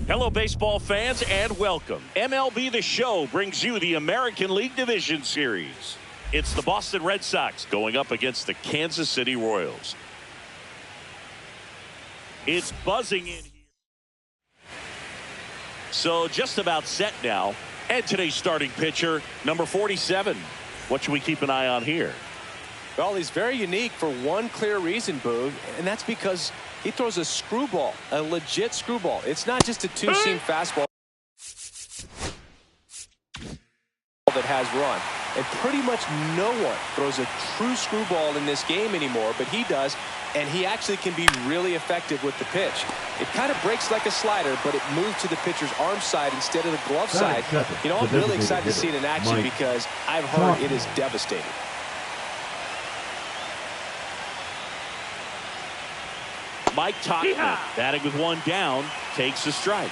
Hello, baseball fans, and welcome. MLB The Show brings you the American League Division Series. It's the Boston Red Sox going up against the Kansas City Royals. It's buzzing in here. So just about set now. And today's starting pitcher, number 47. What should we keep an eye on here? Well, he's very unique for one clear reason, Boog, and that's because he throws a screwball, a legit screwball. It's not just a two-seam fastball that has run. And pretty much no one throws a true screwball in this game anymore, but he does, and he actually can be really effective with the pitch. It kind of breaks like a slider, but it moves to the pitcher's arm side instead of the glove side. You know, I'm really excited to see it in action because I've heard it is devastating. Mike Tauchman, batting with one down, takes a strike.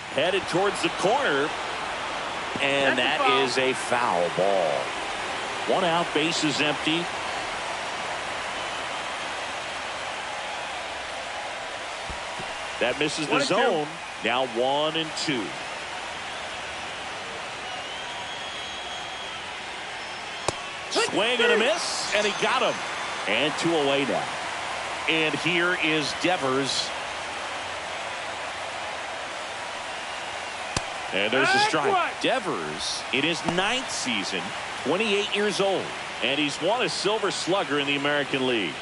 Headed towards the corner, and that is a foul ball. One out, base is empty. That misses the zone. Now 1-2. Swing and a miss, and he got him. And 2 away now. And here is Devers. And there's a strike. Devers, in his 9th season, 28 years old. And he's won a Silver Slugger in the American League.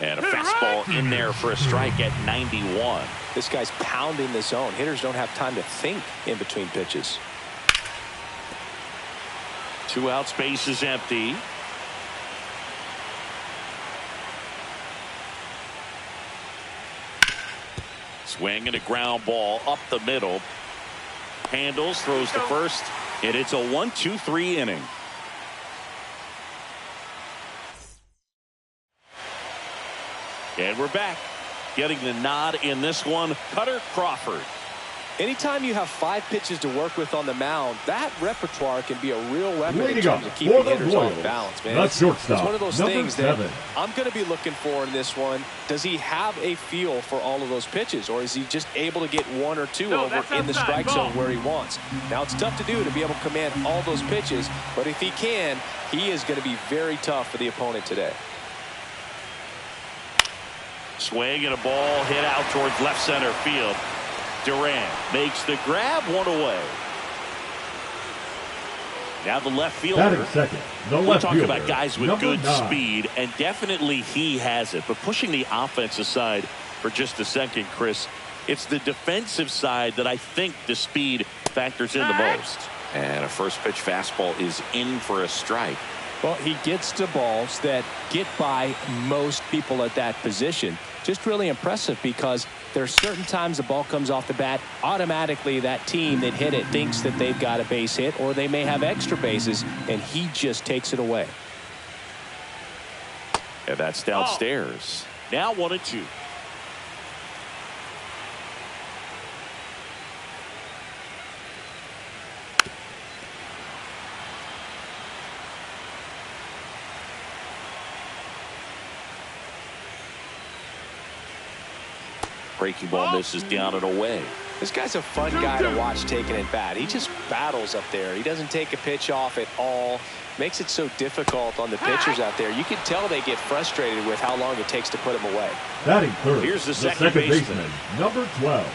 And a fastball in there for a strike at 91. This guy's pounding the zone. Hitters don't have time to think in between pitches. 2 outs, base is empty. Swing and a ground ball up the middle. Handles, throws to first, and it's a 1-2-3 inning. And we're back. Getting the nod in this one, Cutter Crawford. Anytime you have 5 pitches to work with on the mound, that repertoire can be a real weapon in terms of keeping hitters on balance, man. That's shortstop. It's one of those things that I'm going to be looking for in this one. Does he have a feel for all of those pitches, or is he just able to get 1 or 2 over in the strike zone where he wants? Now, it's tough to do to be able to command all those pitches, but if he can, he is going to be very tough for the opponent today. Swing and a ball hit out towards left center field. Durant makes the grab, 1 away. Now the left fielder. Second. We'll talk about guys with good speed, and definitely he has it. But pushing the offense aside for just a second, Chris, it's the defensive side that I think the speed factors in the most. And a first pitch fastball is in for a strike. Well, he gets to balls that get by most people at that position. Just really impressive because there are certain times the ball comes off the bat, automatically that team that hit it thinks that they've got a base hit, or they may have extra bases, and he just takes it away. And that's downstairs. Now 1-2. Breaking ball misses down and away. This guy's a fun guy to watch taking at bat. He just battles up there. He doesn't take a pitch off at all. Makes it so difficult on the pitchers out there. You can tell they get frustrated with how long it takes to put him away. Batting third. Here's the second baseman, number 12.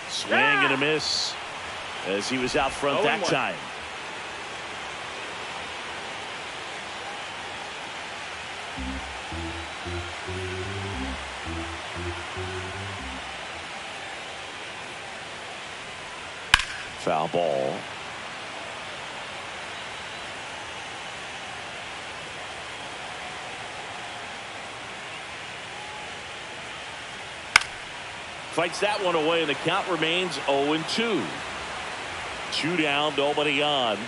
Swing and a miss as he was out front that time. Foul ball. Fights that one away, and the count remains 0-2. 2 down, nobody on.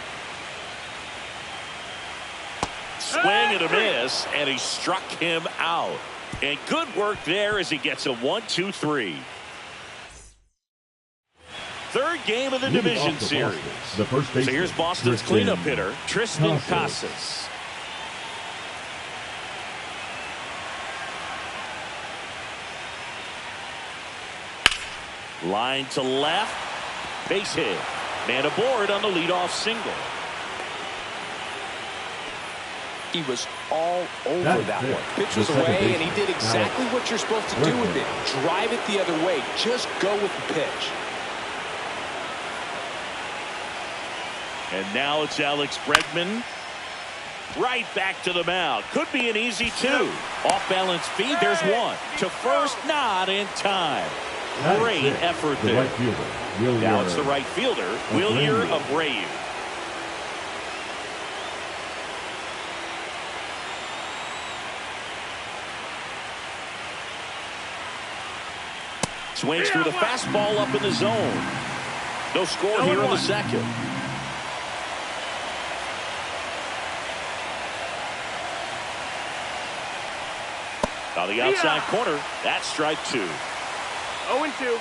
Swing and a miss, and he struck him out. And good work there as he gets a 1-2-3. Third game of the division series. The first so here's Boston's cleanup hitter, Tristan Casas. Line to left. Base hit. Man aboard on the leadoff single. He was all over that one. Pitch was away, and he did exactly what you're supposed to do with it. Drive it the other way. Just go with the pitch. And now it's Alex Bregman. Right back to the mound. Could be an easy two. Off-balance feed. There's one. To first, not in time. Great effort there. Now it's the right fielder, Wilyer Abreu. Swings through the fastball up in the zone. No score here in the second. On the outside corner, that's strike two. 0-2.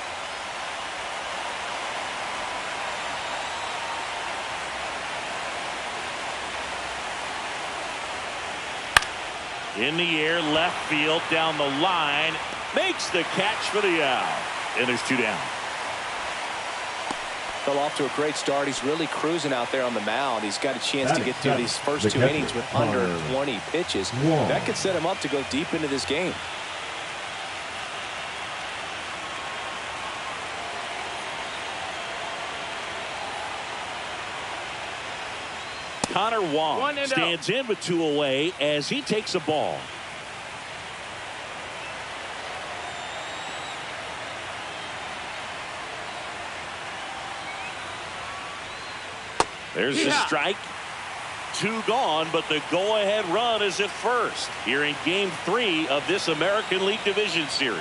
In the air, left field, down the line. Makes the catch for the out. And there's two down. Fell off to a great start. He's really cruising out there on the mound. He's got a chance to get through these first two innings with under 20 pitches. That could set him up to go deep into this game. Connor Wong stands in with two away as he takes a ball. There's the strike. Two gone, but the go-ahead run is at first here in Game 3 of this American League Division Series.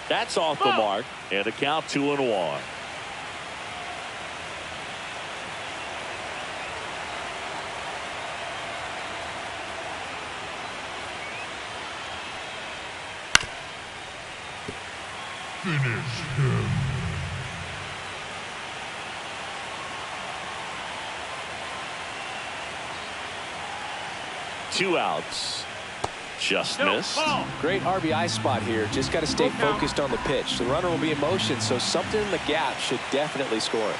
That's off the mark, and a count 2-1. Finish him. Two outs. Just missed. Great RBI spot here. Just got to stay focused on the pitch. The runner will be in motion, so something in the gap should definitely score it.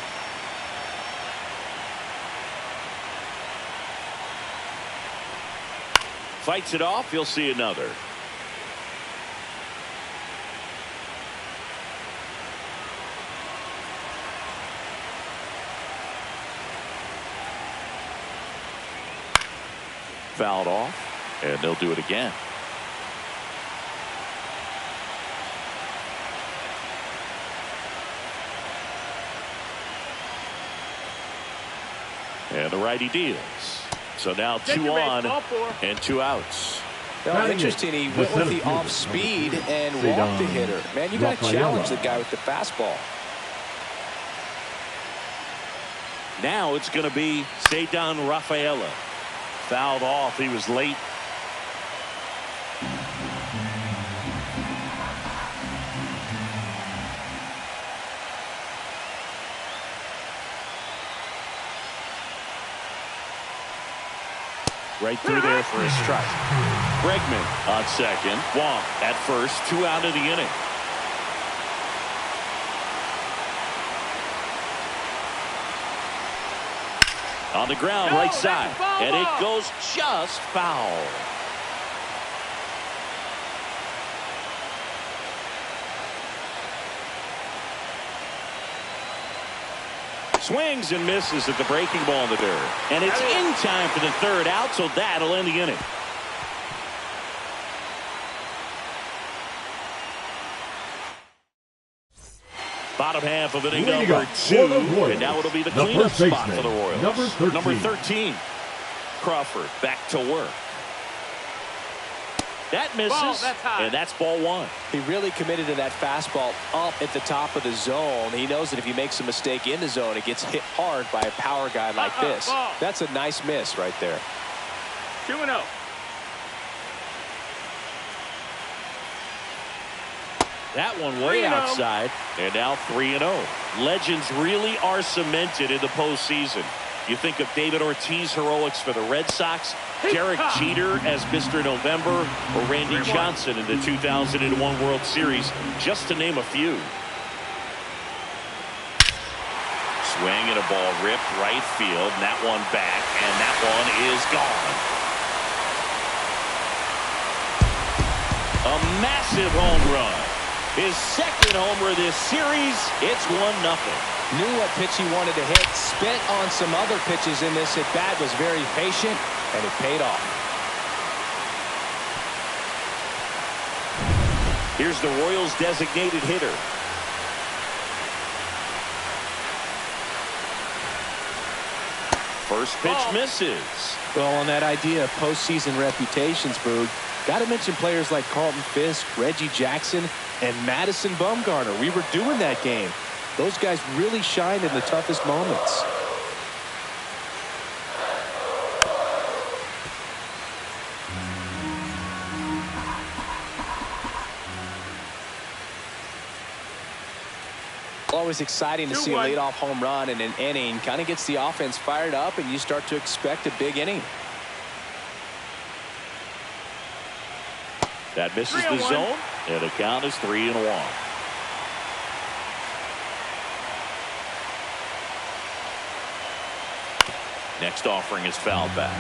Fights it off. You'll see another. Fouled off, and they'll do it again. And the righty deals. So now 2 on and 2 outs. Well, interesting. He went with the off speed and walked the hitter. Man, you got to challenge the guy with the fastball. Now it's going to be Cedar Rafaela. Fouled off. He was late. Right through there for a strike. Bregman on second. Wong at first. 2 out of the inning. On the ground, right side. And it goes just foul. Swings and misses at the breaking ball in the dirt. And it's in time for the third out, so that'll end the inning. Bottom half of inning number 2, and now it'll be the cleanup spot for the Royals. Number 13. Crawford back to work. That misses, and that's ball 1. He really committed to that fastball up at the top of the zone. He knows that if he makes a mistake in the zone, it gets hit hard by a power guy like this. That's a nice miss right there. 2-0. That one way 3-0. outside, and now 3-0. Legends really are cemented in the postseason. You think of David Ortiz heroics for the Red Sox, Derek Jeter as Mr. November, or Randy Johnson in the 2001 World Series, just to name a few. Swing and a ball ripped right field, and that one back, and that one is gone. A massive home run. His second homer this series. It's 1-0. Knew what pitch he wanted to hit. Spent on some other pitches in this at bat. Was very patient, and it paid off. Here's the Royals' designated hitter. First pitch misses. Well, on that idea of postseason reputations, Boog, got to mention players like Carlton Fisk, Reggie Jackson, and Madison Bumgarner. We were doing that game. Those guys really shined in the toughest moments. Always exciting to see a leadoff home run in an inning. Kind of gets the offense fired up, and you start to expect a big inning. That misses the zone, and the count is 3-1. Next offering is fouled back.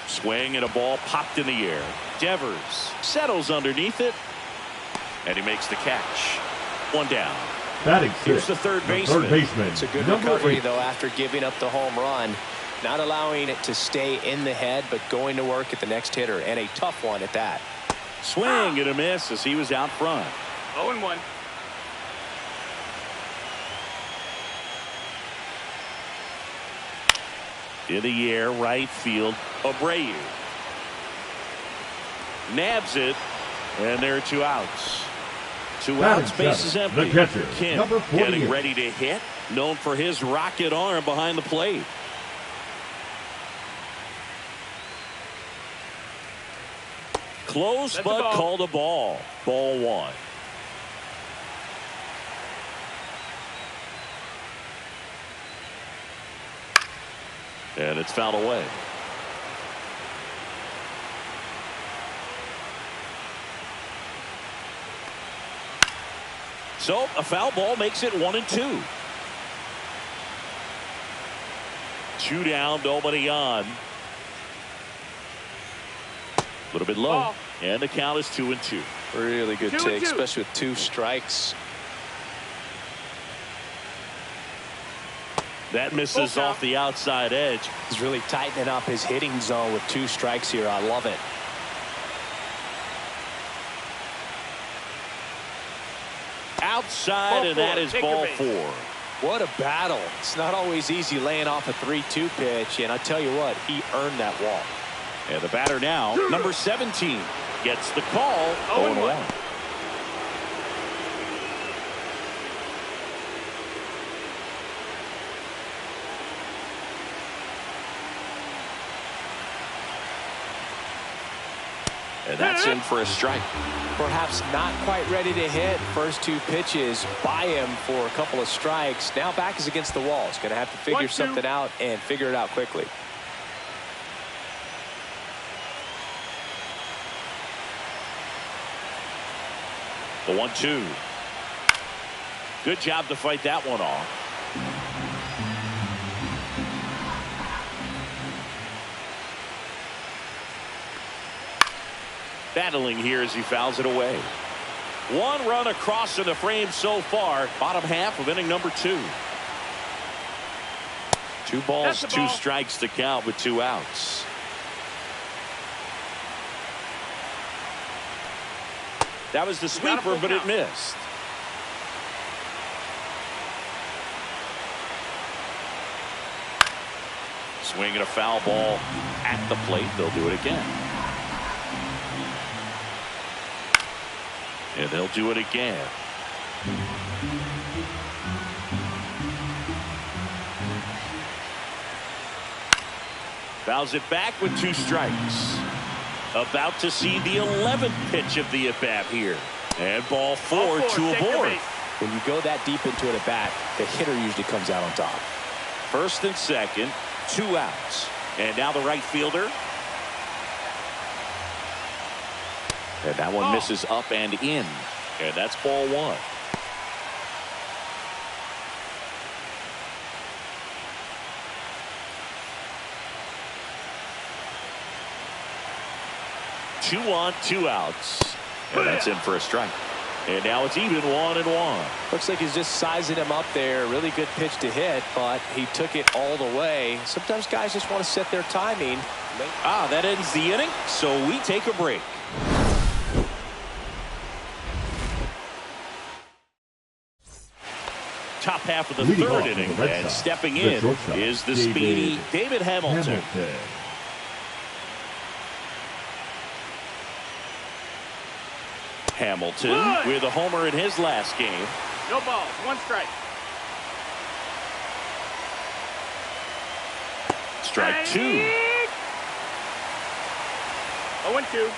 Swing and a ball popped in the air. Devers settles underneath it, and he makes the catch. One down. Here's the third baseman. It's a good recovery, though, after giving up the home run. Not allowing it to stay in the head, but going to work at the next hitter, and a tough one at that. Swing and a miss as he was out front. 0-1. In the air, right field, Abreu. Nabs it, and there are 2 outs. 2 outs, base is empty. The catcher, Kim getting ready to hit, known for his rocket arm behind the plate. Close, but called a ball. Ball 1. And it's fouled away. So a foul ball makes it 1-2. 2 down, nobody on. A little bit low. And the count is 2-2. Really good take, especially with 2 strikes. That misses off the outside edge. He's really tightening up his hitting zone with 2 strikes here. I love it. Outside, and that is ball 4. What a battle. It's not always easy laying off a 3-2 pitch, and I tell you what, he earned that walk. And the batter now, number 17, gets the call. 0-1. And that's in for a strike. Perhaps not quite ready to hit. First 2 pitches by him for a couple of strikes. Now back is against the wall. He's going to have to figure something out and figure it out quickly. The 1-2. Good job to fight that one off. Battling here as he fouls it away. 1 run across in the frame so far. Bottom half of inning number 2. 2 balls, 2 strikes to count with 2 outs. That was the sweeper, but it missed. Swinging a foul ball at the plate. They'll do it again. And they'll do it again. Fouls it back with 2 strikes. About to see the 11th pitch of the at-bat here. And ball 4 to a board. When you go that deep into an at-bat, the hitter usually comes out on top. First and second, 2 outs. And now the right fielder. And that one misses up and in. And that's ball 1. Two on, 2 outs. And that's in for a strike. And now it's even 1-1. Looks like he's just sizing him up there. Really good pitch to hit, but he took it all the way. Sometimes guys just want to set their timing. That ends the inning, so we take a break. Top half of the third inning, and stepping in is the speedy David Hamilton. Hamilton with a homer in his last game. No balls, 1 strike. Strike 2. 0-2.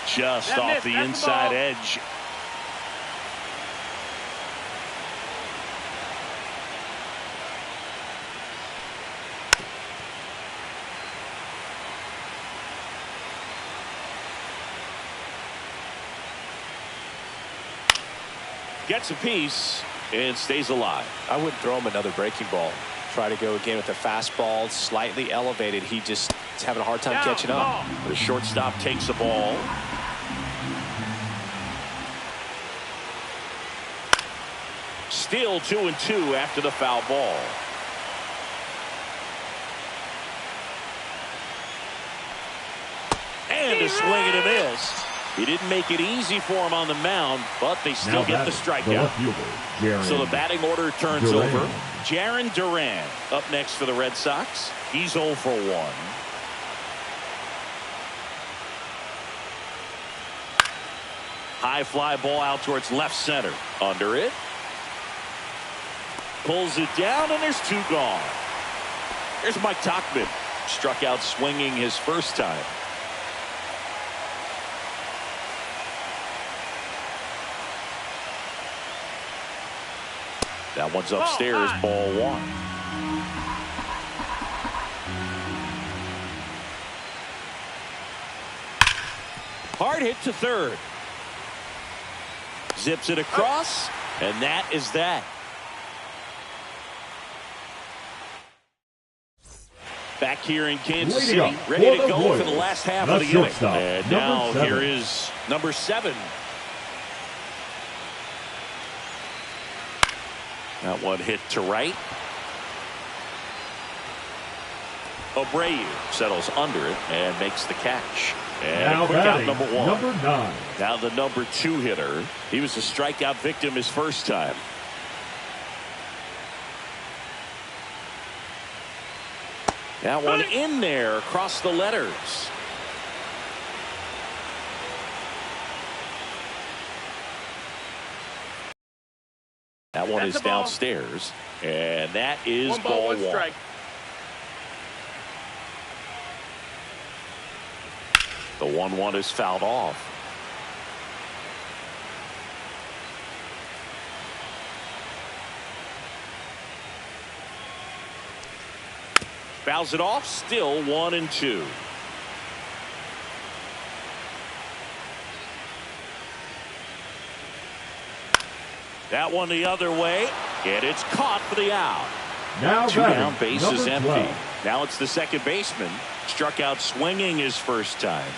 Just off the inside edge. Gets a piece and stays alive. I wouldn't throw him another breaking ball. Try to go again with the fastball slightly elevated. He just is having a hard time catching up. The shortstop takes the ball. Still 2-2 after the foul ball. And a swing and a miss. He didn't make it easy for him on the mound, but they still get the strikeout. So the batting order turns over. Jarren Duran up next for the Red Sox. He's 0 for 1. High fly ball out towards left center. Under it. Pulls it down, and there's 2 gone. Here's Mike Tauchman. Struck out swinging his first time. That one's upstairs, ball 1. Hard hit to third. Zips it across, and that is that. Back here in Kansas City, ready to go for the last half of the inning. And now here is number 7. That one hit to right. Abreu settles under it and makes the catch. And now a quick out number 1. Number 9. Now the number 2 hitter. He was a strikeout victim his first time. That one in there across the letters. That one is downstairs, and that is ball 1. Strike. The 1-1 is fouled off. Fouls it off, still 1-2. That one the other way, and it's caught for the out. Now 2 down, base is empty. 12. Now it's the second baseman. Struck out swinging his first time.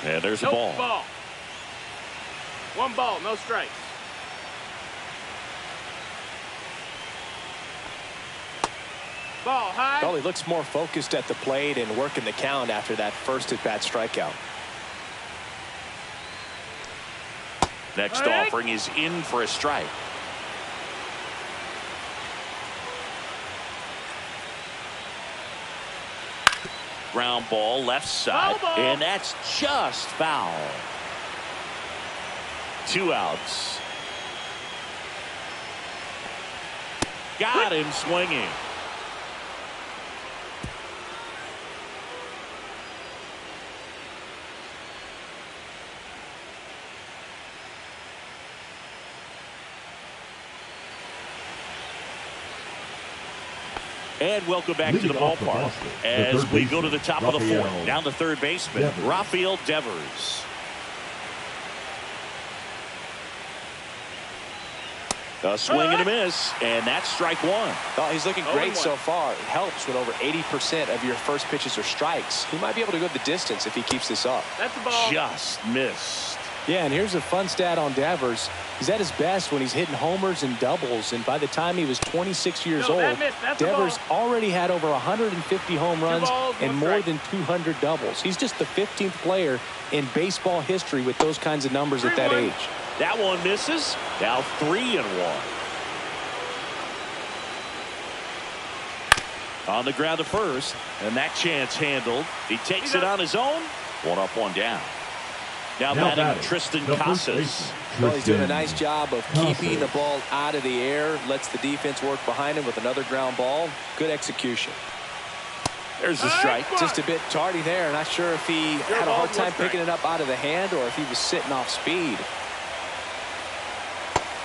And there's a ball. 1 ball, no strikes. Ball high. Well, he looks more focused at the plate and working the count after that first at-bat strikeout. Next offering is in for a strike. Ground ball left side. Foul ball. And that's just foul. 2 outs. Got him swinging. And welcome back to the ballpark as we go to the top of the fourth. Down to third baseman, Rafael Devers. A swing and a miss, and that's strike one. Oh, he's looking great 0-1. so far. It helps when over 80% of your first pitches are strikes. He might be able to go the distance if he keeps this up. That's the ball. Just missed. Yeah, and here's a fun stat on Devers. He's at his best when he's hitting homers and doubles, and by the time he was 26 years No, old, that missed. That's the Devers ball. already had over 150 home runs balls, and one more strike. than 200 doubles. He's just the 15th player in baseball history with those kinds of numbers at that 3-1. age. That one misses. Now 3-1. On the ground to first, and that chance handled. He takes it on his own. 1 up, 1 down. Now batting Tristan Casas. Well, he's doing a nice job of keeping the ball out of the air, lets the defense work behind him with another ground ball. Good execution. There's the strike. Just a bit tardy there. Not sure if he had a hard time picking it up out of the hand or if he was sitting off speed.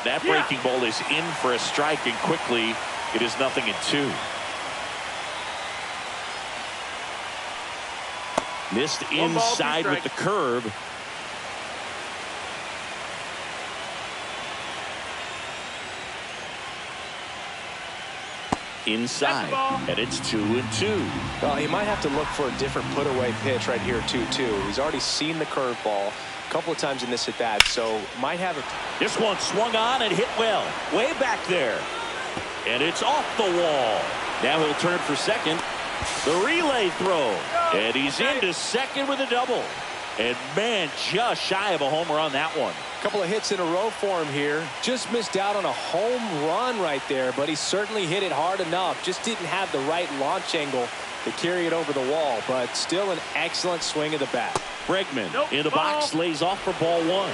That breaking ball is in for a strike, and quickly it is 0-2. Missed inside with the curve. Inside, and it's 2-2. Well, he might have to look for a different put-away pitch right here, 2-2. He's already seen the curveball a couple of times in this at-bat, so might have it. This one swung on and hit well. Way back there. And it's off the wall. Now he'll turn for second. The relay throw. And he's into second with a double. And, man, just shy of a homer on that one. Couple of hits in a row for him here. Just missed out on a home run right there, but he certainly hit it hard enough. Just didn't have the right launch angle to carry it over the wall, but still an excellent swing of the bat. Bregman in the box, lays off for ball 1.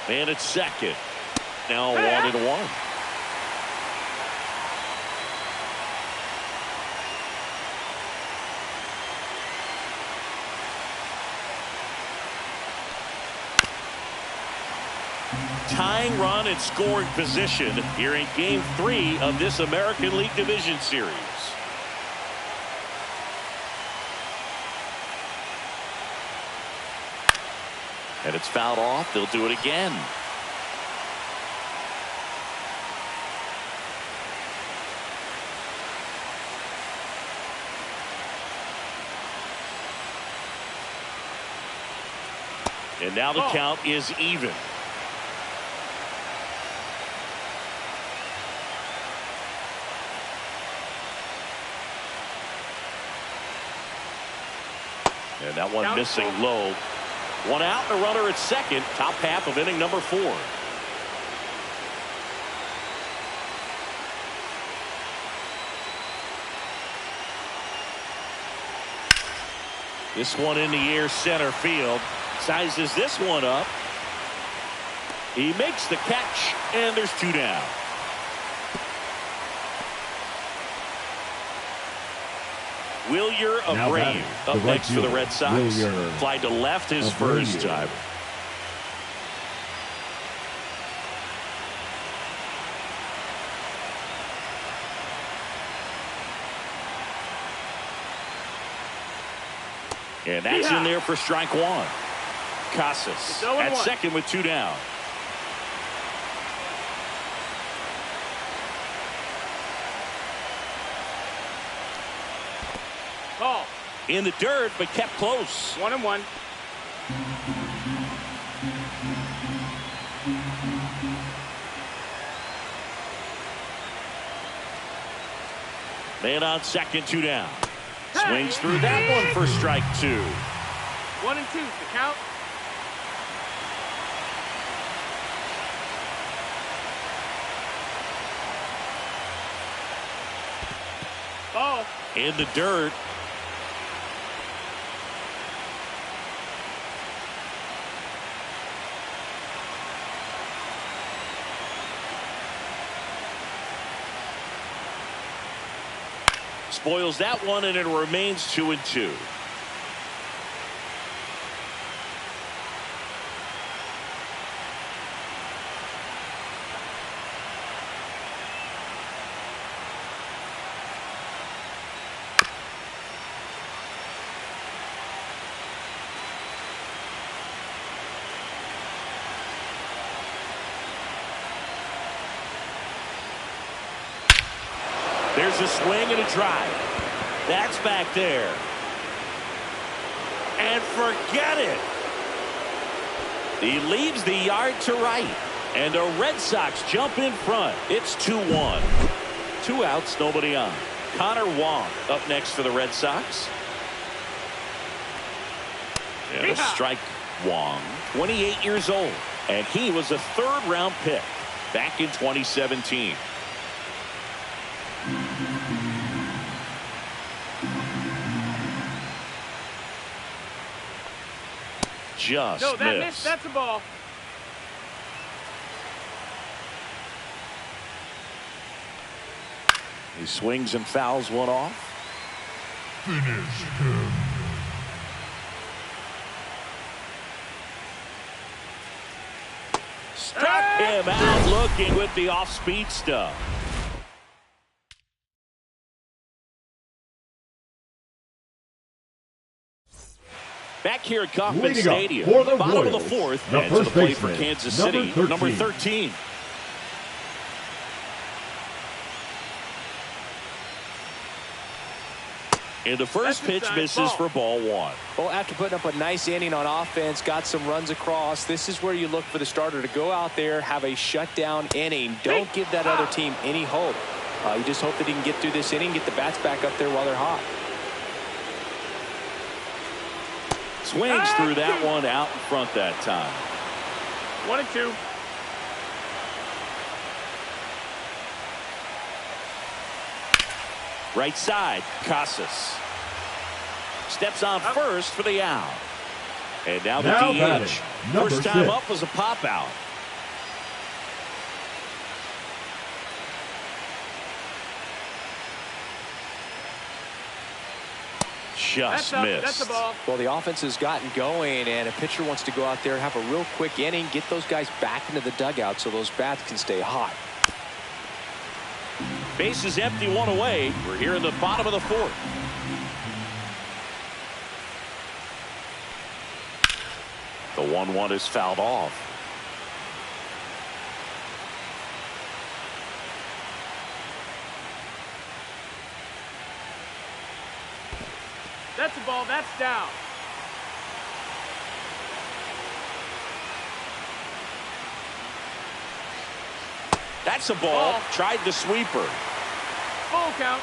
And it's second. Now 1-1. Tying run and scoring position here in Game 3 of this American League Division Series. And it's fouled off. They'll do it again. And now the count is even. And that one missing low. 1 out and a runner at second. Top half of inning number 4. This one in the air, center field. Sizes this one up. He makes the catch, and there's 2 down. Wilyer Abreu up next for the Red Sox. Fly to left his first time. And that's in there for strike 1. Casas at second with 2 down. Ball. In the dirt, but kept close. 1-1. Man on second, 2 down. Swings through that one for strike 2. 1 and 2 to count. Ball. In the dirt. Spoils that one, and it remains 2 and 2. There's a swing and a drive. That's back there. And forget it. He leaves the yard to right. And the Red Sox jump in front. It's 2-1. 2 outs, nobody on. Connor Wong up next for the Red Sox. And a strike. Wong, 28 years old. And he was a 3rd-round pick back in 2017. Just No, that missed. missed. That's a ball. He swings and fouls one off. Finish him. Struck him out looking with the off-speed stuff. Back here at Kauffman Stadium, for the bottom Royals, of the 4th, the and to the first plate for baseman, Kansas number City, 13. number 13. And the first pitch misses for ball 1. Well, after putting up a nice inning on offense, got some runs across, this is where you look for the starter to go out there, have a shutdown inning. Don't give that other team any hope. You just hope that he can get through this inning, get the bats back up there while they're hot. Swings through that one out in front that time. 1 and 2. Right side, Casas. Steps on first for the out. And now the batting, DH. number First time 6. up was a pop out. Just missed. That's a ball. Well, the offense has gotten going, and a pitcher wants to go out there and have a real quick inning, get those guys back into the dugout so those bats can stay hot. Base is empty, 1 away. We're here in the bottom of the 4th. The 1-1 is fouled off. That's a ball. That's down. That's a ball. Tried the sweeper. Full count.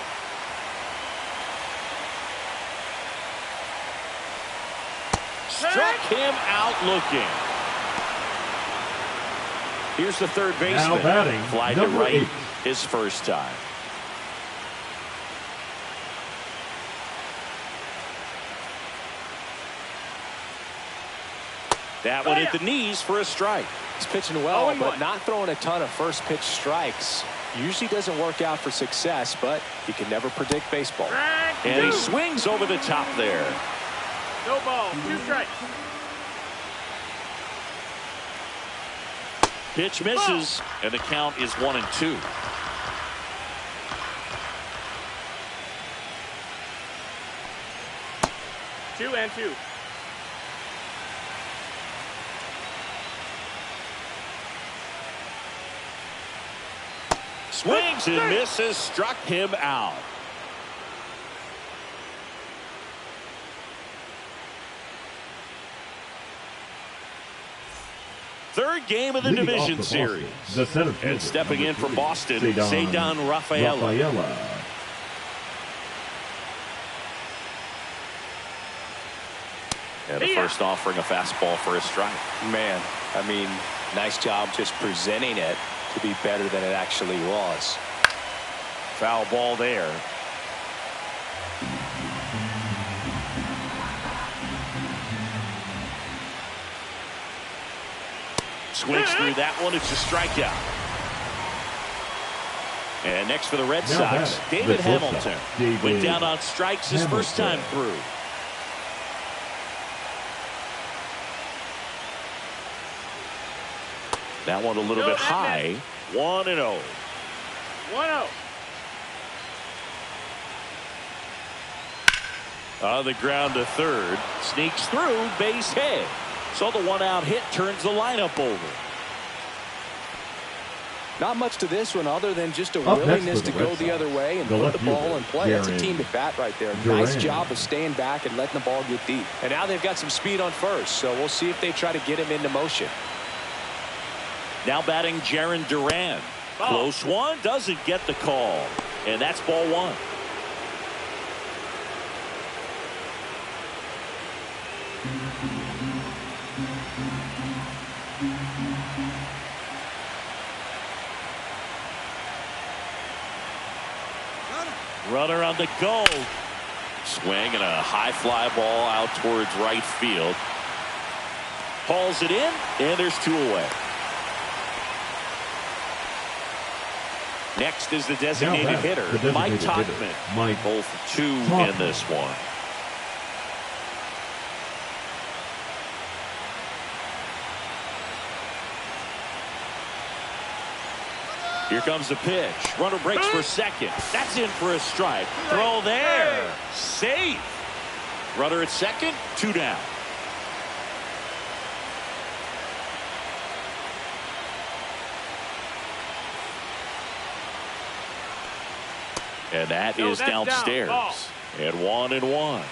Struck him out looking. Here's the third baseman. Now batting, Fly to number right 8. his first time. That one at the knees for a strike. He's pitching well, but not throwing a ton of first pitch strikes. Usually doesn't work out for success, but you can never predict baseball. And he swings over the top there. No ball. 2 strikes. Pitch misses, and the count is 1 and 2. Two and 2. Swings and misses, struck him out. Third game of the Leading division off the series. Boston, the center fielder, And stepping in for number 3, Boston, Cedar Rafaela. And the first offering a fastball for a strike. Man, I mean, nice job just presenting it to be better than it actually was. Foul ball there. Swings through that one. It's a strikeout. And next for the Red Sox, David Hamilton. Went down on strikes his first time through. That one a little bit high. 1-0. 1-0. On the ground to third. Sneaks through, base hit. So the one-out hit turns the lineup over. Not much to this one other than just a willingness to go the other way and put the ball in play. That's a team at bat right there. Nice job of staying back and letting the ball get deep. And now they've got some speed on first, so we'll see if they try to get him into motion. Now batting Jarren Duran. Close one, doesn't get the call. And that's ball one. Runner on the go. Swing and a high fly ball out towards right field. Hauls it in, and there's two away. Next is the designated hitter, Mike Tauchman. Both two in this one. Here comes the pitch. Runner breaks for second. That's in for a strike. Throw there. Safe. Runner at second. Two down. And that is downstairs. And 1-1.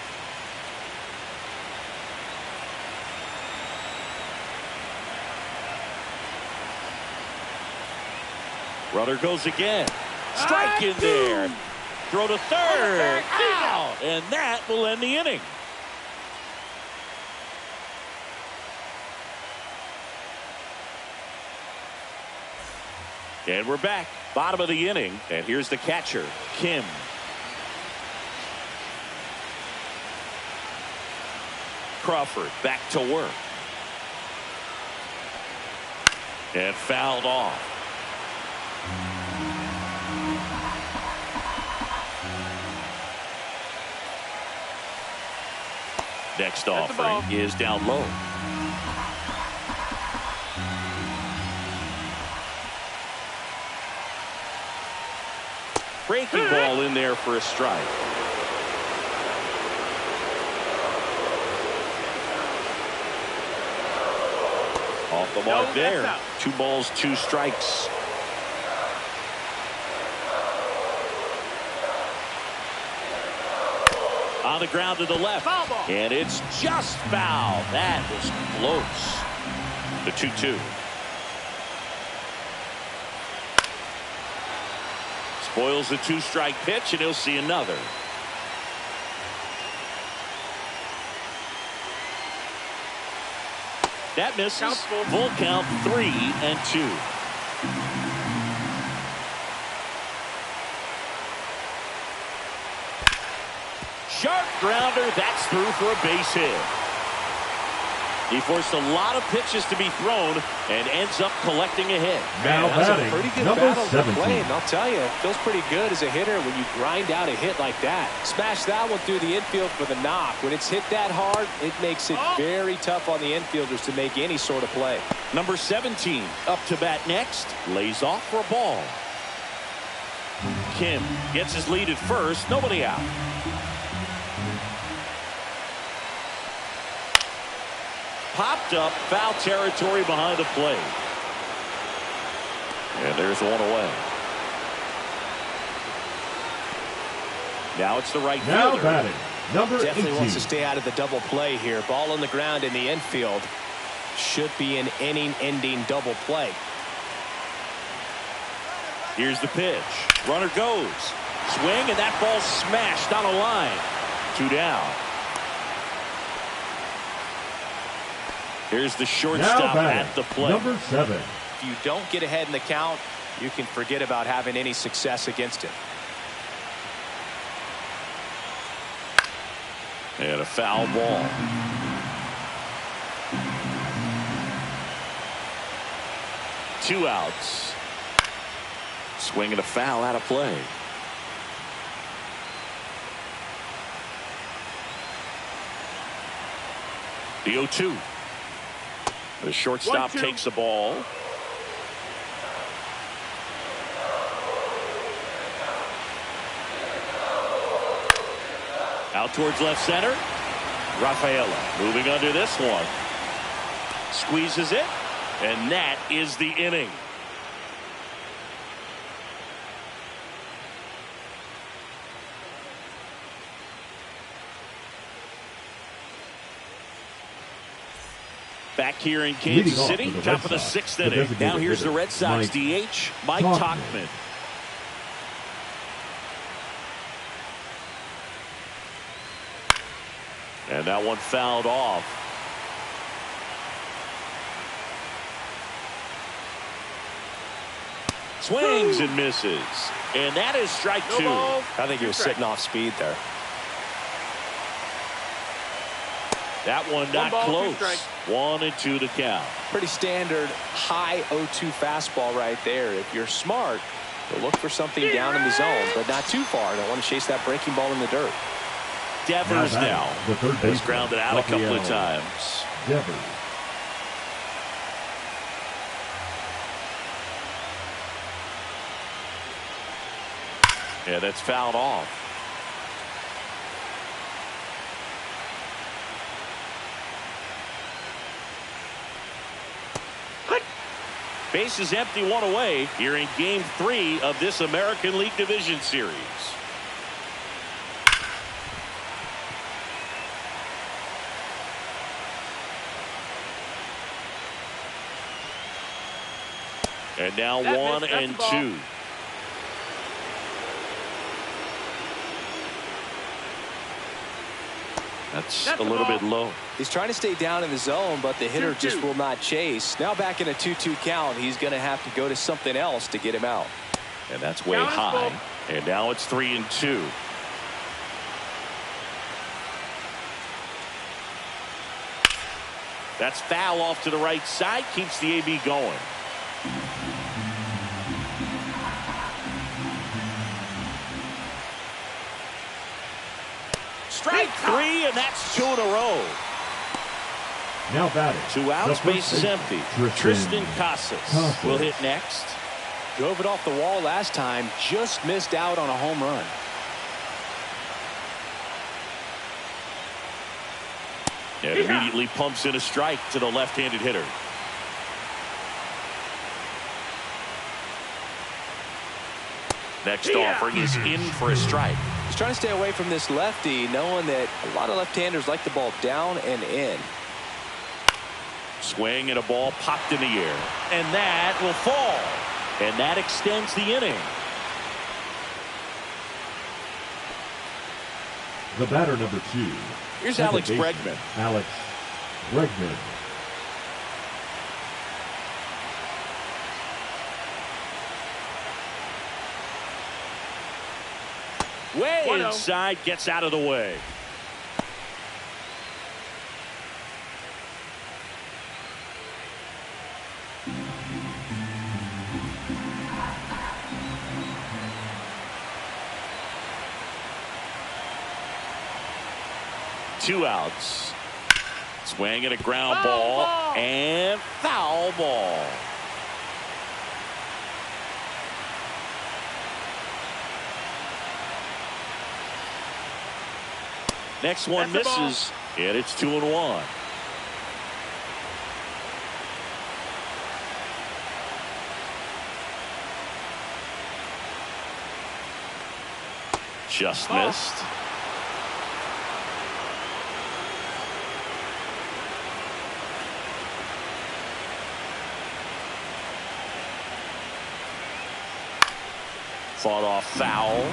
Runner goes again. Strike in there. Throw to third. Out. And that will end the inning. And we're back. Bottom of the inning. And here's the catcher, Kim. Crawford back to work. And fouled off. Next offering is down low. Breaking ball in there for a strike. Off the mark there. 2 balls, 2 strikes. On the ground to the left. And it's just foul. That was close. The 2-2. Spoils the 2-strike pitch, and he'll see another. That misses. Full count, 3-2. Sharp grounder. That's through for a base hit. He forced a lot of pitches to be thrown and ends up collecting a hit. Now that's batting, a pretty good number battle to 17. play, and I'll tell you, it feels pretty good as a hitter when you grind out a hit like that. Smash that one through the infield for the knock. When it's hit that hard, it makes it very tough on the infielders to make any sort of play. Number 17 up to bat next. Lays off for a ball. Kim gets his lead at first. Nobody out. Popped up, foul territory behind the plate. And there's one away. Now it's the right Now fielder. batting, number 18. Definitely wants to stay out of the double play here. Ball on the ground in the infield. Should be an inning-ending double play. Here's the pitch. Runner goes. Swing, and that ball smashed on a line. 2 down. Here's the shortstop at the plate. Number 7. If you don't get ahead in the count, you can forget about having any success against him. And a foul ball. Two outs. Swing and a foul out of play. The 0-2. The shortstop takes the ball. Out towards left center. Rafaela moving under this one. Squeezes it. And that is the inning. Back here in Kansas City, top of the 6th inning. Now here's the Red Sox DH, Mike Tauchman. And that one fouled off. Swings and misses. And that is strike 2. I think he was sitting off speed there. That one not close. 1-2 to count. Pretty standard high 0-2 fastball right there. If you're smart, you'll look for something down in the zone, but not too far. Don't want to chase that breaking ball in the dirt. Devers now. Has grounded out a couple of times. Devers. Yeah, that's fouled off. Base is empty, one away here in Game 3 of this American League Division Series. And now 1-2. That's a little bit low. He's trying to stay down in the zone, but the hitter just will not chase. Now back in a 2-2 count, he's going to have to go to something else to get him out. And that's way high. And now it's 3-2. That's foul off to the right side. Keeps the AB going. Strike 3, and that's 2 in a row. Now batting. 2 outs, base is empty. Tristan Casas will hit next. Drove it off the wall last time, just missed out on a home run. And immediately pumps in a strike to the left-handed hitter. Next offering is in for a strike. He's trying to stay away from this lefty, knowing that a lot of left-handers like the ball down and in. Swing and a ball popped in the air. And that will fall. And that extends the inning. The batter, number 2. Here's Alex Bregman. Alex Bregman. Way inside, gets out of the way. Two outs. Swing and a ground ball and foul ball. Next one misses, and it's 2-1. Just missed. Fought off foul.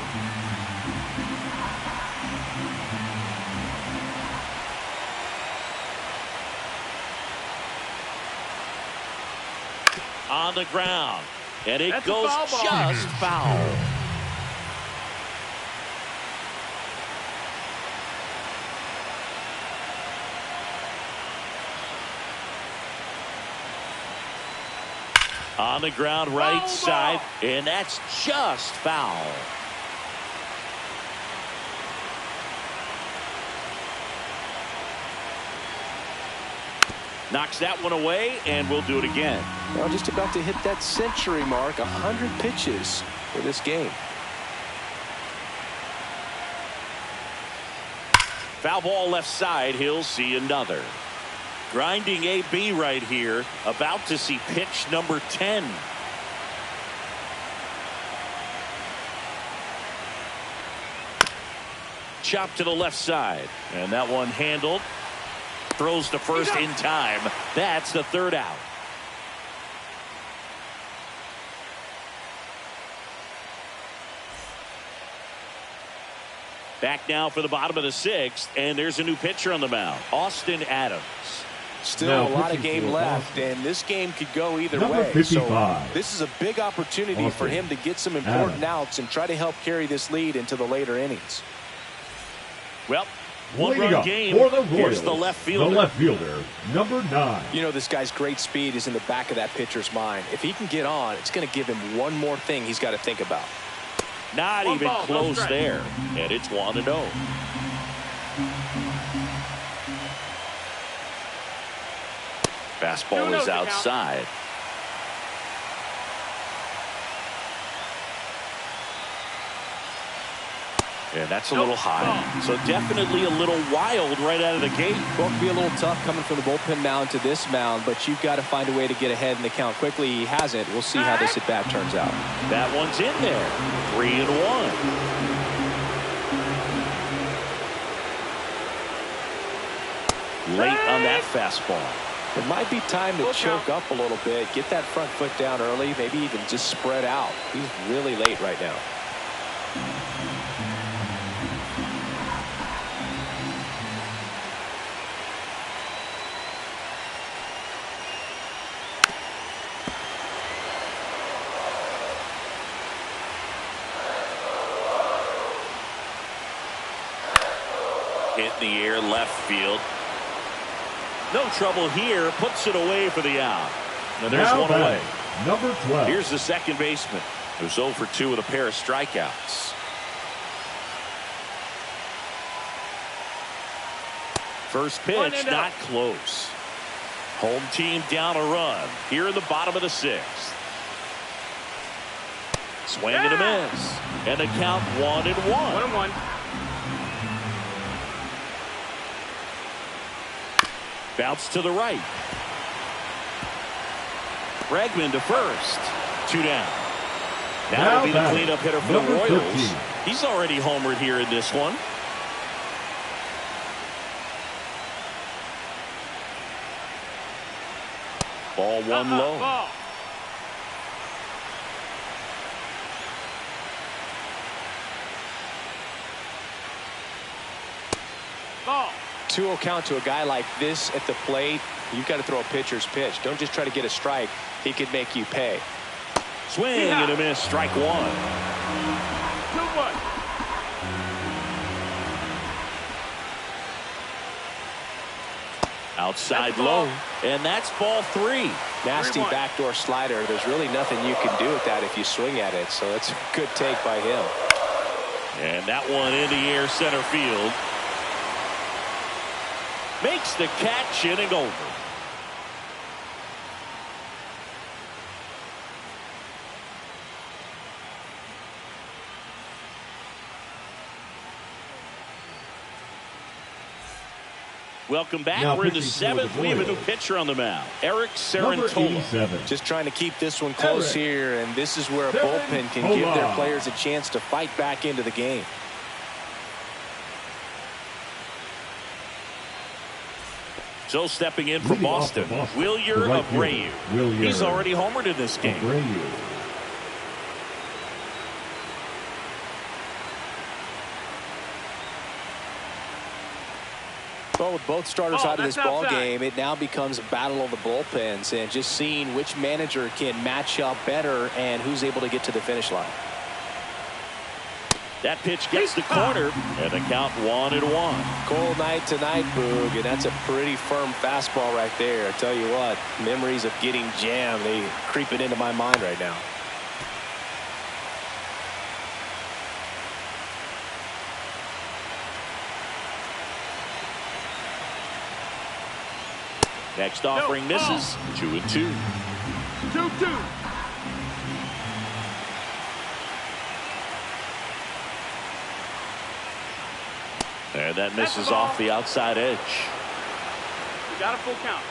on the ground. And it That's a goes foul ball. just foul. On the ground, right Foul side, ball. and that's just foul. Knocks that one away, and we'll do it again. Well, just about to hit that century mark, 100 pitches for this game. Foul ball left side, he'll see another. Grinding AB right here, about to see pitch number 10. Chop to the left side, and that one handled. Throws to first in time. That's the third out. Back now for the bottom of the sixth, and there's a new pitcher on the mound, Austin Adams. Still Now a lot of pitching game for left, Boston. and this game could go either Number way. 55. So this is a big opportunity for Boston. him to get some important Adams. outs and try to help carry this lead into the later innings. Well, Leading one-run up game. for the Here's Royals, the left fielder. The left fielder, number 9. You know, this guy's great speed is in the back of that pitcher's mind. If he can get on, it's going to give him one more thing he's got to think about. Not One even ball, no close strike. there. And it's 1-0. Fastball 2-0 is to count. outside. And that's a Nope. little high. So definitely a little wild right out of the gate. Well, it can be a little tough coming from the bullpen mound to this mound, but you've got to find a way to get ahead in the count quickly. He hasn't. We'll see how this at bat turns out. That one's in there. 3-1. Late on that fastball. It might be time to Look choke out. up a little bit, get that front foot down early, maybe even just spread out. He's really late right now. Hit in the air, left field. No trouble here. Puts it away for the out. And there's Now one away. batting, number 12. Here's the second baseman, who's 0 for 2 with a pair of strikeouts. First pitch, 1-0. not close. Home team down a run here in the bottom of the sixth. Swing and a miss. And the count 1-1. 1-1. Bounce to the right. Bregman to first. 2 down. That'll be the batting, cleanup hitter for the number Royals. 13. He's already homered here in this one. Ball one low. Ball. Ball. 2-0 count to a guy like this at the plate. You've got to throw a pitcher's pitch. Don't just try to get a strike. He could make you pay. Swing Yeah. and a miss. Strike one. 2-1. Outside That's low. ball. And that's ball 3. Nasty 3-1. backdoor slider. There's really nothing you can do with that if you swing at it. So that's a good take by him. And that one in the air center field. Makes the catch, inning over. Welcome back. Now We're in the pitching for seventh. the We have a new Royals. pitcher on the mound, Eric Number Sarantola. 87. Just trying to keep this one close Eric. here, and this is where a Aaron bullpen can give their Tola. players a chance to fight back into the game. So stepping in for Leading off Boston, for Boston, Wilyer the right fielder, Abreu. Wilyer He's already homered in this game. Abreu. Well, with both starters out of this that's ball outside. game, it now becomes a battle of the bullpens and just seeing which manager can match up better and who's able to get to the finish line. That pitch gets the corner, and the count 1-1. Cold night tonight, Boog, and that's a pretty firm fastball right there. I tell you what, memories of getting jammed, they creeping into my mind right now. Next offering misses. 2-2. 2-2. And that That's misses the ball. off the outside edge. You got a full count.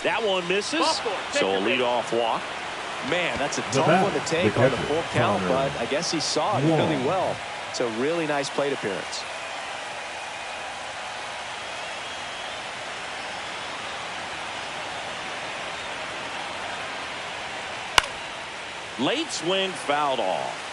That one misses. Ball four. Take So a it, baby. leadoff walk. Man, that's a The tough bat, one to take the on the catcher, full count, Connor. but I guess he saw it Wall. really well. It's a really nice plate appearance. Late swing fouled off.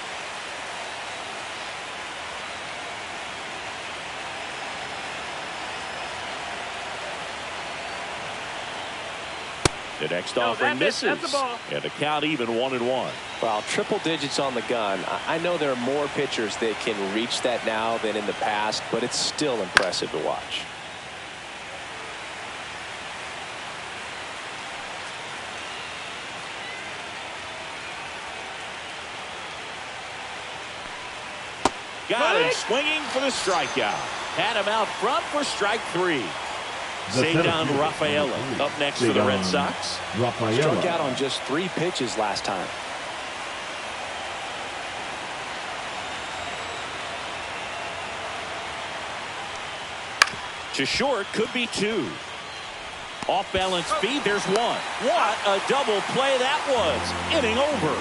The next offering that's it. misses. That's the ball. And the count even 1-1. Well, triple digits on the gun. I know there are more pitchers that can reach that now than in the past, but it's still impressive to watch. Got him swinging for the strikeout. Had him out front for strike 3. The Cedar center Rafaela fielder, up next for the Cedar Red Sox. Rafaela. Struck out on just 3 pitches last time. To short, could be 2. Off balance speed, there's 1. What a double play that was. Inning over.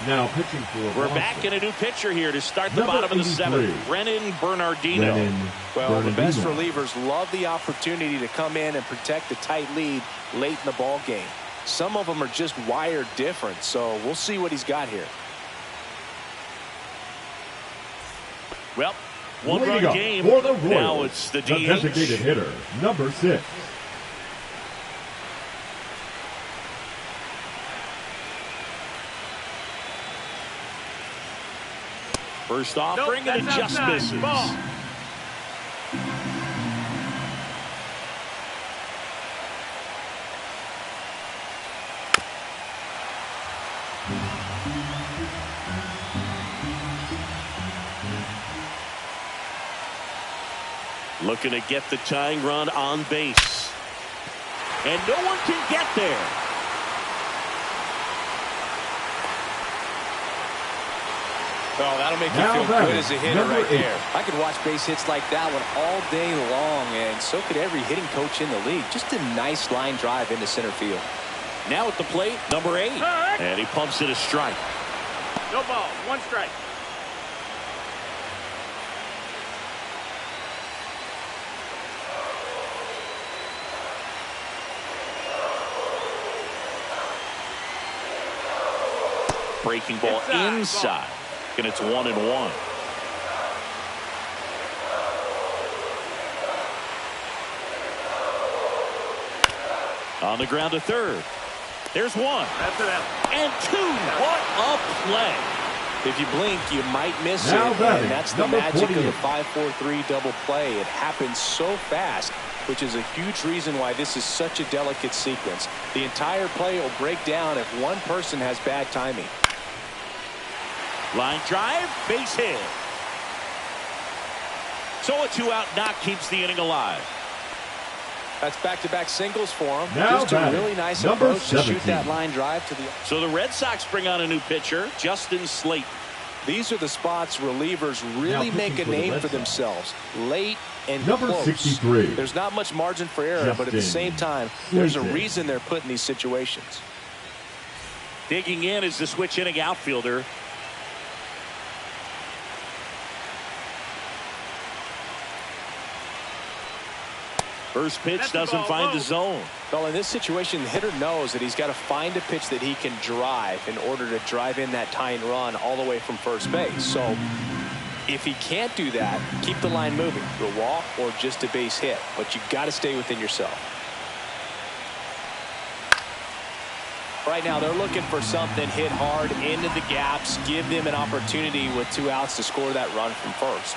Now pitching for We're Boston. back in a new pitcher here to start the Number bottom of the 83. 7th. Brennan Bernardino. Brennan Well, the best Bernardino. relievers love the opportunity to come in and protect the tight lead late in the ball game. Some of them are just wired different, so we'll see what he's got here. Well, Leading one-run up game. for the Royals, Now it's the DH. designated hitter, number 6. First offering, Nope, and it that's just outside. misses. Ball. Looking to get the tying run on base. And no one can get there. Oh, that'll make you Now feel that good is as a hitter number right 8. there. I could watch base hits like that one all day long, and so could every hitting coach in the league. Just a nice line drive into center field. Now at the plate, number 8. Correct. And he pumps it a strike. No ball. 1 strike. Breaking ball Inside. inside. And it's 1-1. On the ground to third. There's 1. That's it. And 2. What a play. If you blink, you might miss it, Now batting, and that's the number magic of the 48. 5-4-3 double play. It happens so fast, which is a huge reason why this is such a delicate sequence. The entire play will break down if one person has bad timing. Line drive, base hit. So a 2-out knock keeps the inning alive. That's back-to-back singles for him. Now Just a batting, really nice number approach to shoot 17. that line drive to the. So the Red Sox bring on a new pitcher, Justin Slate. These are the spots relievers really Now make a pitching for the name Red for Sox. themselves. Late and Number close. 63. There's not much margin for error, but at the Justin same time, there's a Slate. reason they're put in these situations. Digging in is the switch inning outfielder. First pitch That's the doesn't ball. find Whoa. the zone. Well, in this situation, the hitter knows that he's got to find a pitch that he can drive in order to drive in that tying run all the way from first base. So if he can't do that, keep the line moving to a walk or just a base hit. But you've got to stay within yourself. Right now, they're looking for something hit hard into the gaps, give them an opportunity with 2 outs to score that run from first.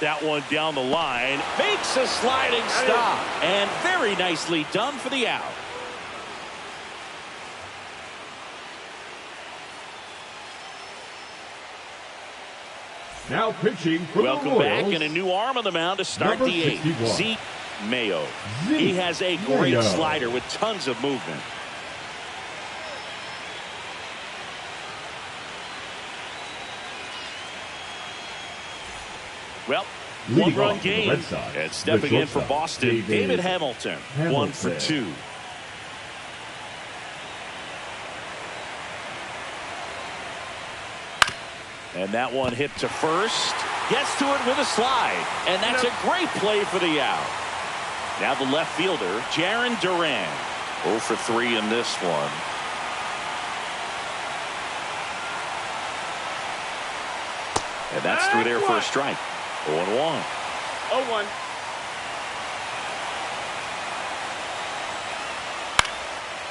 That one down the line makes a sliding stop, and very nicely done for the out. Now pitching for Welcome the Royals. back, and a new arm on the mound to start Number the 8th. 61. Zeke Mayo. Zeke He has a great Mayo. slider with tons of movement. Well, Leading one-run off for the game. Red Sox, And stepping the in for shortstop, Boston, David Hamilton. 1 for 2. And that one hit to first. Gets to it with a slide. And that's a great play for the out. Now the left fielder, Jarren Duran. 0 for 3 in this one. And that's through there for a strike. 0-1. 0-1.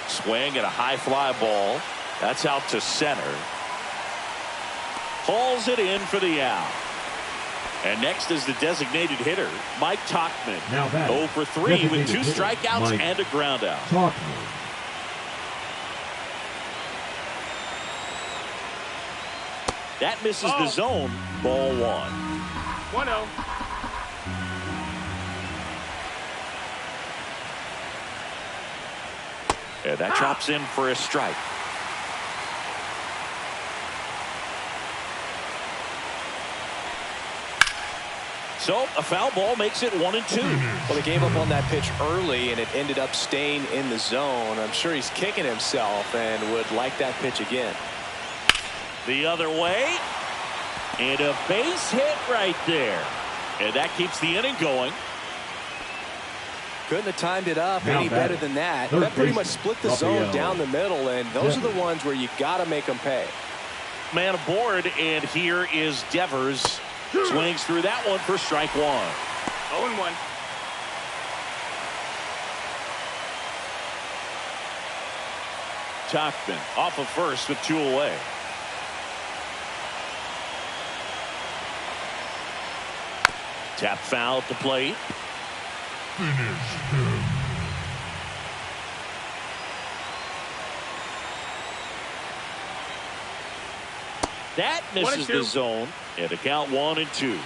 Swing and a high fly ball. That's out to center. Hauls it in for the out. And next is the designated hitter, Mike Tauchman. Now that 0 for 3 with 2 hitter, strikeouts Mike and a ground out. Tauchman. That misses the zone. Ball 1. 1-0. And that drops in for a strike. So a foul ball makes it 1-2. Well, they gave up on that pitch early, and it ended up staying in the zone. I'm sure he's kicking himself and would like that pitch again. The other way. And a base hit right there. And that keeps the inning going. Couldn't have timed it up Now any better than that. third That pretty much baseman, split the Rafael zone down the middle, and those are the ones where you got to make them pay. Man aboard, and here is Devers. Swings through that one for strike 1. 0-1. Tauchman off of first with 2 away. Tap foul at the plate. That misses the zone. And a count 1-2.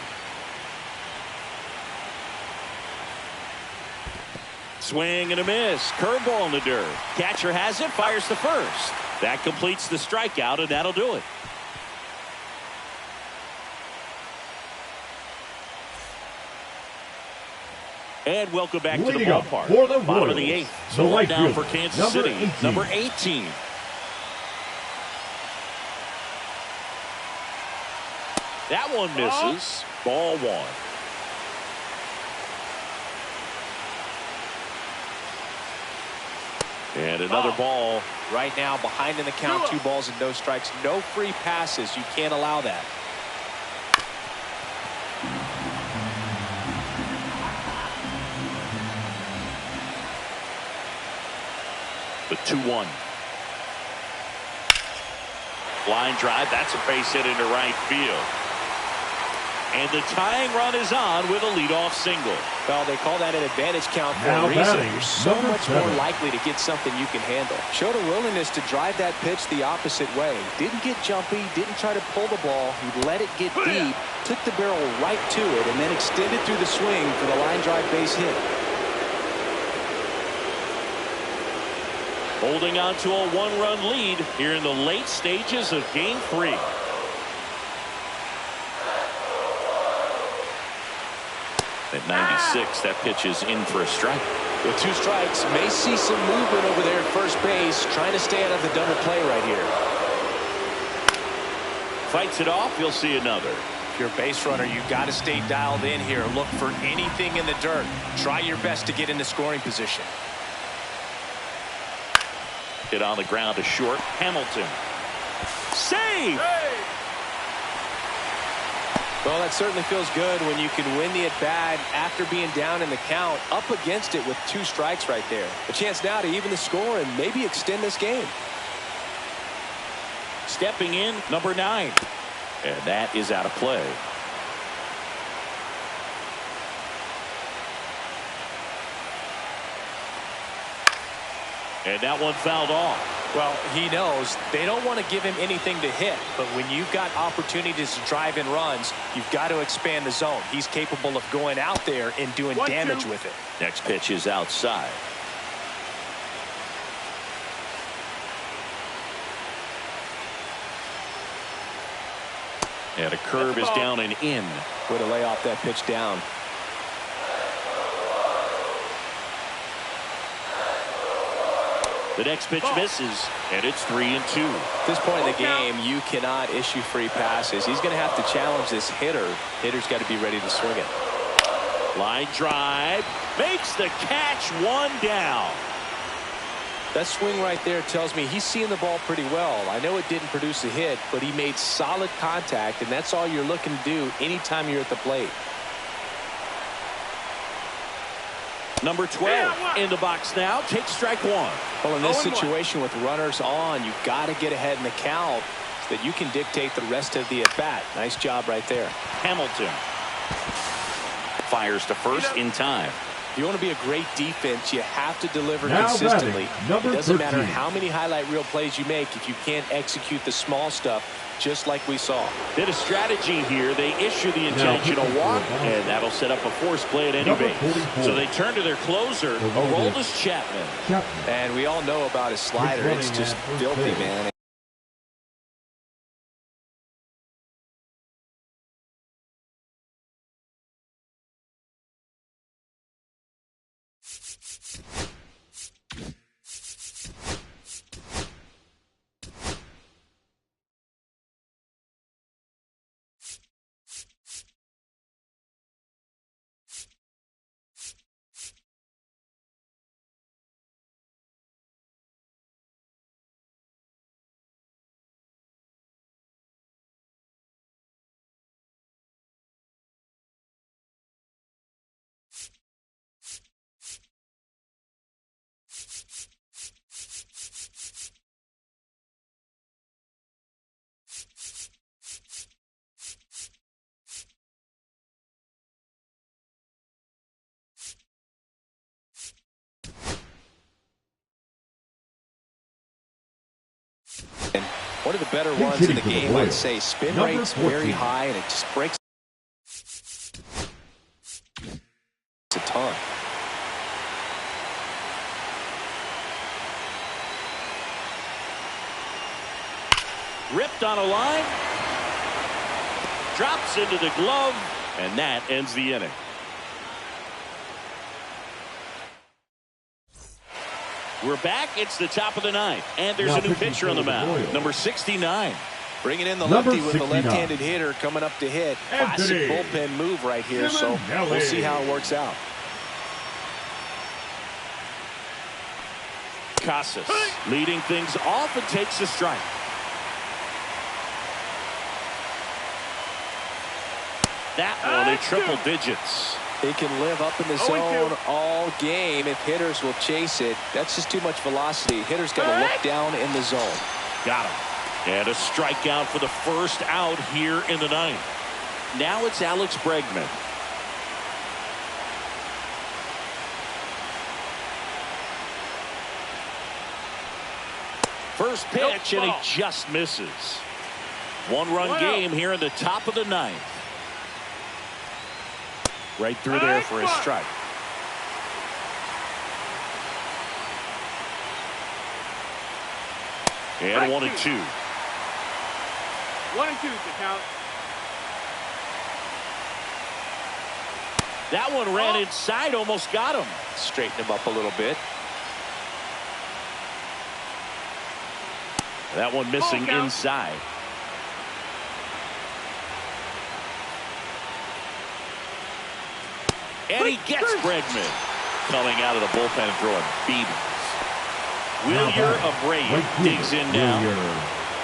Swing and a miss. Curveball in the dirt. Catcher has it. Fires to first. That completes the strikeout, and that'll do it. And welcome back to the Leading up ballpark. for the Bottom of the Royals, 8th. the So right down fielder, for Kansas number City. 18. Number 18. That one misses. Ball 1. And another ball. Right now, behind in the count, 2 balls and no strikes. No free passes. You can't allow that. The 2-1. Line drive. That's a base hit into right field. And the tying run is on with a leadoff single. Well, they call that an advantage count for Now a reason. batting, You're so number much 7. more likely to get something you can handle. Showed a willingness to drive that pitch the opposite way. Didn't get jumpy, didn't try to pull the ball. He let it get deep, took the barrel right to it, and then extended through the swing for the line drive base hit. Holding on to a 1-run lead here in the late stages of Game 3. At 96, that pitch is in for a strike. With 2 strikes, may see some movement over there at first base, trying to stay out of the double play right here. Fights it off. You'll see another. If you're a base runner, you've got to stay dialed in here. Look for anything in the dirt. Try your best to get into scoring position. Hit on the ground to short. Hamilton. Save! Hey! Well, that certainly feels good when you can win the at-bat after being down in the count, up against it with 2 strikes right there. A chance now to even the score and maybe extend this game. Stepping in, number 9. And that is out of play. And that one fouled off. Well, he knows they don't want to give him anything to hit, but when you've got opportunities to drive in runs, you've got to expand the zone. He's capable of going out there and doing damage with it. Next pitch is outside. And a curve is down and in. Way to lay off that pitch down. The next pitch misses, and it's 3-2. At this point in the game, you cannot issue free passes. He's going to have to challenge this hitter. Hitter's got to be ready to swing it. Line drive. Makes the catch, 1 down. That swing right there tells me he's seeing the ball pretty well. I know it didn't produce a hit, but he made solid contact, and that's all you're looking to do anytime you're at the plate. Number 12 in the box now. Takes strike 1. Well, in this situation with runners on, you've got to get ahead in the count so that you can dictate the rest of the at-bat. Nice job right there. Hamilton fires to first in time. If you want to be a great defense, you have to deliver Now consistently. batting, It doesn't matter 13. how many highlight reel plays you make if you can't execute the small stuff, just like we saw. Bit of strategy here. They issue the intentional walk, and that'll set up a forced play at any Number base. 44. So they turn to their closer, Aroldis Chapman. And we all know about his slider. It's just filthy, man. And one of the better ones in the game, I'd say. Spin rate's very high, and it just breaks a ton. Ripped on a line. Drops into the glove, and that ends the inning. We're back. It's the top of the 9th, and there's a new pitcher on the mound, number 69. Bringing in the lefty with the left-handed hitter coming up to hit. Classic bullpen move right here, so we'll see how it works out. Casas leading things off and takes a strike. That one in triple digits. He can live up in the zone all game if hitters will chase it. That's just too much velocity. Hitters got to look down in the zone. Got him. And a strikeout for the first out here in the 9th. Now it's Alex Bregman. First pitch, and he just misses. One-run game here in the top of the 9th. Right through there for a strike. And 1-2. 1-2 to count. That one ran inside, almost got him. Straighten him up a little bit. That one missing inside. And he gets Bregman coming out of the bullpen and throwing BBs. Wilyer Abreu digs in now.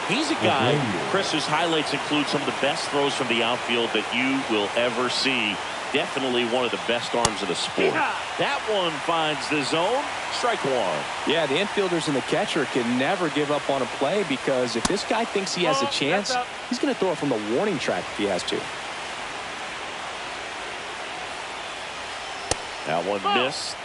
He's a guy, Chris, whose highlights include some of the best throws from the outfield that you will ever see. Definitely one of the best arms of the sport. That one finds the zone. Strike one. Yeah, the infielders and the catcher can never give up on a play, because if this guy thinks he has a chance, he's going to throw it from the warning track if he has to. That one missed.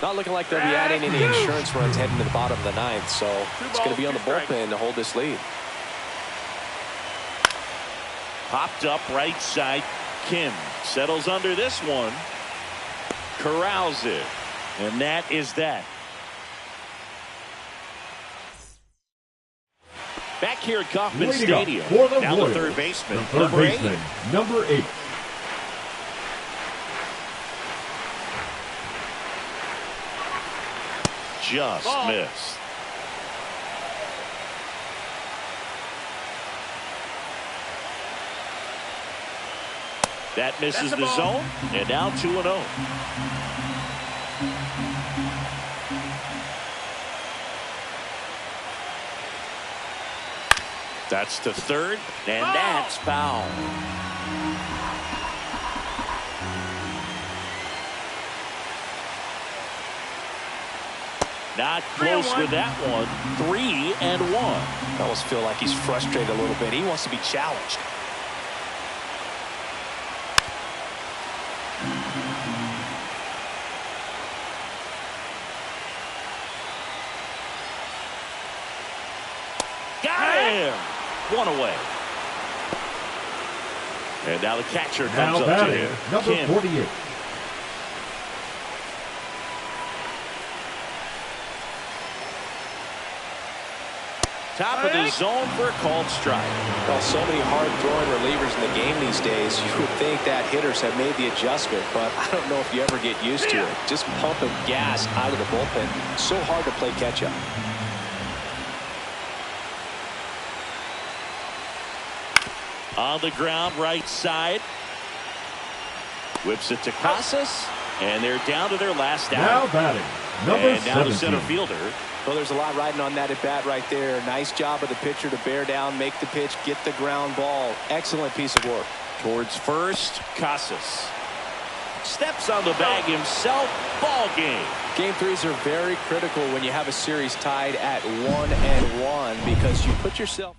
Not looking like they'll be adding any insurance runs heading to the bottom of the ninth, so it's going to be on the bullpen to hold this lead. Popped up right side. Kim settles under this one. Corrals it. And that is that. Back here at Kauffman Stadium. Now the third baseman. Number 8. Just missed. That misses the zone, and now 2-0. That's to third, and that's foul. Not close with that one. 3-1. I almost feel like he's frustrated a little bit. He wants to be challenged. Got him. One away. And now the catcher comes up to him. Number 48. Top of the zone for a called strike. Well, so many hard-throwing relievers in the game these days, you would think that hitters have made the adjustment, but I don't know if you ever get used to it. Just pumping gas out of the bullpen. So hard to play catch-up. On the ground, right side. Whips it to Casas, and they're down to their last out. Now batting, number 17. Now the center fielder. Well, there's a lot riding on that at bat right there. Nice job of the pitcher to bear down, make the pitch, get the ground ball. Excellent piece of work. Towards first, Casas. Steps on the bag himself. Ball game. Game threes are very critical when you have a series tied at 1-1, because you put yourself